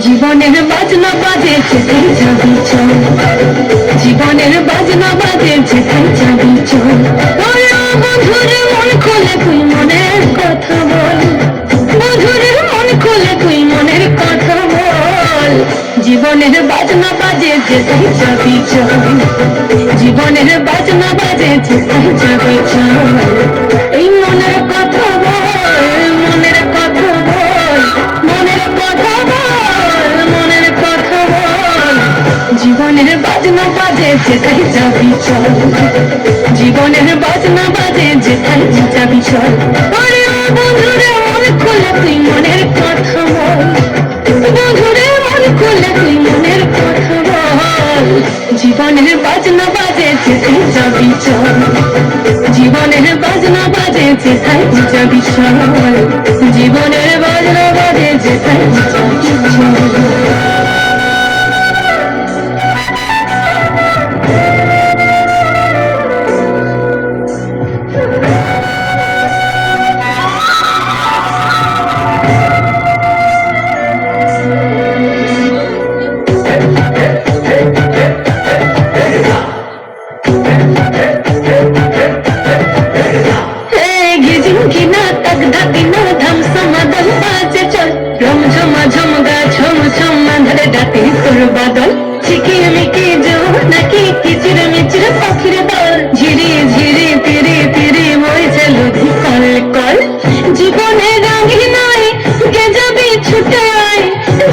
জীবনের বাজনা বাজে যেথায় যাবি চল, জীবনের বাজনা বাজে যেথায় যাবি চল। বন্ধুরে মন খুলে তুই মনের কথা বল, বন্ধুরে মন খুলে তুই মনের কথা বল। জীবনের বাজনা বাজে যেথায় যাবি চল, জীবনের বাজনা বাজে যেথায় যাবি চল। এই মনের কথা বল, মনের কথা বল, মনের কথা বল, মনের কথা বল। জীবনের বাজনা বাজে যেথায় যাবি চল, জীবনের বাজনা বাজে যেথায় যাবি চল। আরে ও বন্ধুরে মন খুলে তুই মনের কথা বল, বন্ধুরে মন খুলে তুই মনের কথা বল। জীবনের বাজনা বাজে যেথায় যাবি চল, জীবনের বাজনা বাজে যেথায় যাবি চল, জীবনের বাজনা বাজে যেথায় যাবি চল। বাদল ঝিকিমিকি নাকি কিচির মিচির পাখির দল, ঝিরি ঝিরি তিরি তিরি বইছে লঘু কল কল। জীবনে রাঙি নাই কে যাবি ছুটে আয়,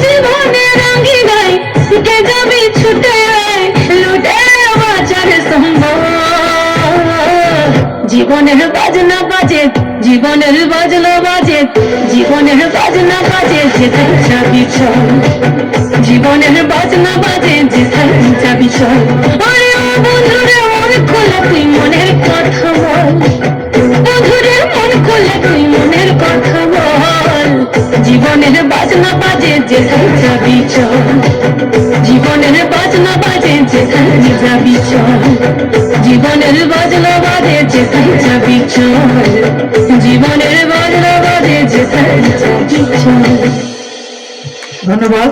জীবনে রাঙি নাই কে যাবি ছুটে আয়, লুটে বাজার সম্ভব। জীবনের বাজনা বাজে, জীবনের বাজনা বাজে, জীবনের বাজনা বাজে যেথায় যাবি চল, জীবনের বাজনা বাজে যেথায় যাবি চল। আরে ও বন্ধুরে মন খুলে তুই মনের কথা বল, বন্ধুরে মন খুলে তুই মনের কথা বল। জীবনের বাজনা বাজে যেথায় যাবি চল, জীবনের বাজনা বাজে যেথায় যাবি চল, জীবনের বাজনা বাজে যেথায় যাবি চল, জীবনের বাজনা বাজে যেথায় যাবি চল। ধন্যবাদ।